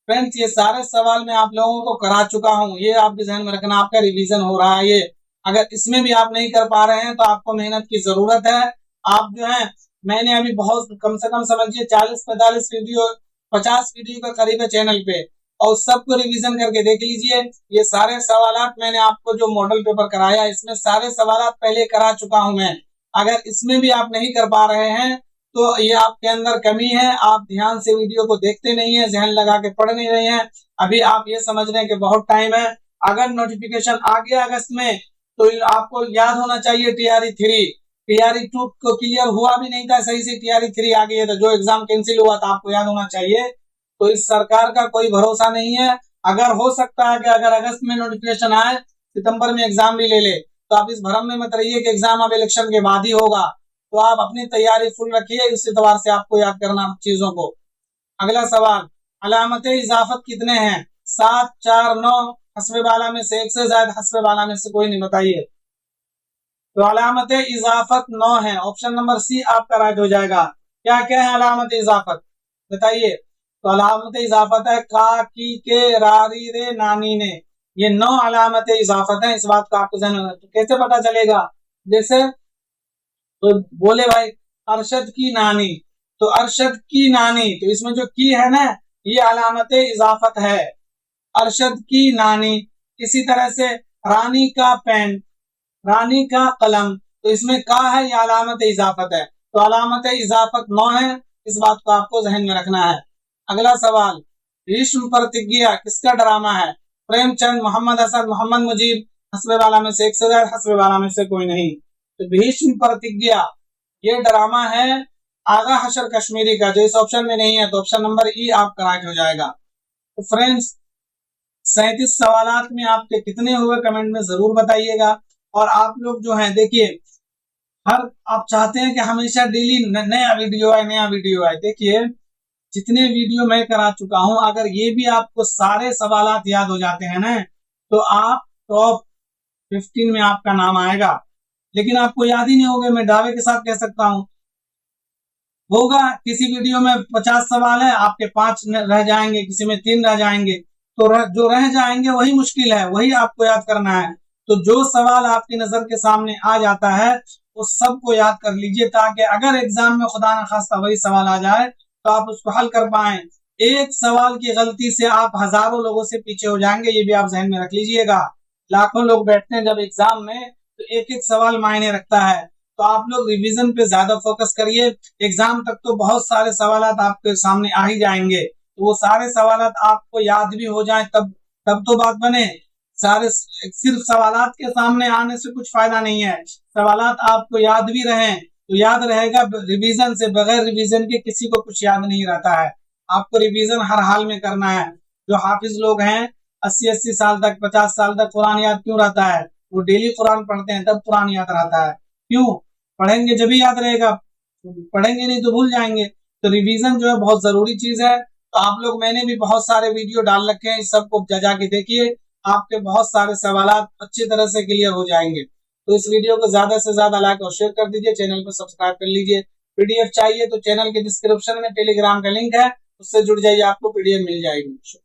A: फ्रेंड्स, ये सारे सवाल मैं आप लोगों को करा चुका हूँ, ये आप भी ध्यान में रखना, आपका रिवीजन हो रहा है ये। अगर इसमें भी आप नहीं कर पा रहे हैं तो आपको मेहनत की जरूरत है। आप जो है, मैंने अभी बहुत कम से कम समझिए 40-45 वीडियो, 50 वीडियो का करीब है चैनल पे, और सबको रिवीजन करके देख लीजिए। ये सारे सवालात मैंने आपको जो मॉडल पेपर कराया, इसमें सारे सवालात पहले करा चुका हूं मैं। अगर इसमें भी आप नहीं कर पा रहे हैं तो ये आपके अंदर कमी है, आप ध्यान से वीडियो को देखते नहीं है, ध्यान लगा के पढ़ नहीं रहे हैं। अभी आप ये समझ रहे हैं कि बहुत टाइम है। अगर नोटिफिकेशन आ गया अगस्त में, तो आपको याद होना चाहिए TRE 3, TRE 2 को क्लियर हुआ भी नहीं था सही से, TRE 3 आ गया था, जो एग्जाम कैंसिल हुआ था, आपको याद होना चाहिए। तो इस सरकार का कोई भरोसा नहीं है। अगर हो सकता है कि अगर अगस्त में नोटिफिकेशन आए, सितंबर में एग्जाम भी ले ले, तो आप इस भ्रम में मत रहिए कि एग्जाम अब इलेक्शन के बाद ही होगा। तो आप अपनी तैयारी फुल रखिए, इस एतबार से आपको याद करना चीजों को। अगला सवाल, अलामते इजाफत कितने हैं? 7, 4, 9, हस्बे वाला में से एक से ज्यादा, हस्बे वाला में से कोई नहीं, बताइए। तो अलामत इजाफत 9 है, ऑप्शन नंबर सी आपका राइट हो जाएगा। क्या क्या है अलामत इजाफत, बताइए। तो अलामत इजाफत है का, की, के, रारी, रे, नानी, ने, ये 9 अलामत इजाफत है। इस बात को आपको जहन में, तो कैसे पता चलेगा? जैसे तो बोले भाई अरशद की नानी, तो अरशद की नानी, तो इसमें जो की है ना, ये अलामत इजाफत है, अरशद की नानी। इसी तरह से रानी का पेन, रानी का कलम, तो इसमें का है, ये अलामत इजाफत है। तो अलामत इजाफत 9 है, इस बात को आपको जहन में रखना है। अगला सवाल, भीष्म प्रतिज्ञा किसका ड्रामा है? प्रेमचंद, मोहम्मद हसन, मोहम्मद मुजीब, हस्बे वाला में से एक से ज्यादा, हस्बे वाला में से कोई नहीं। तो भीष्म प्रतिज्ञा ये ड्रामा है आगा हशर कश्मीरी का, जो इस ऑप्शन में नहीं है, तो ऑप्शन नंबर ई आपका राइट हो जाएगा। तो फ्रेंड्स, 37 सवालात में आपके कितने हुए कमेंट में जरूर बताइएगा। और आप लोग जो हैं, देखिए, हर आप चाहते हैं कि हमेशा डेली नया वीडियो आए, नया वीडियो आए। देखिए, जितने वीडियो मैं करा चुका हूं, अगर ये भी आपको सारे सवालात याद हो जाते हैं ना, तो आप टॉप 15 में आपका नाम आएगा। लेकिन आपको याद ही नहीं होगा, मैं दावे के साथ कह सकता हूं। होगा किसी वीडियो में 50 सवाल है, आपके 5 रह जाएंगे, किसी में 3 रह जाएंगे, तो जो रह जाएंगे वही मुश्किल है, वही आपको याद करना है। तो जो सवाल आपकी नजर के सामने आ जाता है उस सबको याद कर लीजिए, ताकि अगर एग्जाम में खुदा न खास्ता वही सवाल आ जाए तो आप उसको हल कर पाए। एक सवाल की गलती से आप हजारों लोगों से पीछे हो जाएंगे, ये भी आप जहन में रख लीजिएगा। लाखों लोग बैठते हैं जब एग्जाम में, तो एक एक सवाल मायने रखता है। तो आप लोग रिवीजन पे ज्यादा फोकस करिए। एग्जाम तक तो बहुत सारे सवाल आपके सामने आ ही जाएंगे, तो वो सारे सवाल आपको याद भी हो जाए तब तब तो बात बने। सारे सिर्फ सवालात के सामने आने से कुछ फायदा नहीं है, सवालात आपको याद भी रहें तो याद रहेगा। रिवीजन से, बगैर रिवीजन के किसी को कुछ याद नहीं रहता है। आपको रिवीजन हर हाल में करना है। जो हाफिज लोग हैं 80-80 साल तक, 50 साल तक कुरान याद क्यों रहता है? वो डेली कुरान पढ़ते हैं तब कुरान याद रहता है। क्यों? पढ़ेंगे जब भी याद रहेगा, पढ़ेंगे नहीं तो भूल जाएंगे। तो रिवीजन जो है बहुत जरूरी चीज है। तो आप लोग, मैंने भी बहुत सारे वीडियो डाल रखे हैं, इस सबको जा के देखिए, आपके बहुत सारे सवालात अच्छी तरह से क्लियर हो जाएंगे। तो इस वीडियो को ज्यादा से ज्यादा लाइक और शेयर कर दीजिए, चैनल को सब्सक्राइब कर लीजिए। पीडीएफ चाहिए तो चैनल के डिस्क्रिप्शन में टेलीग्राम का लिंक है, उससे जुड़ जाइए, आपको पीडीएफ मिल जाएगी।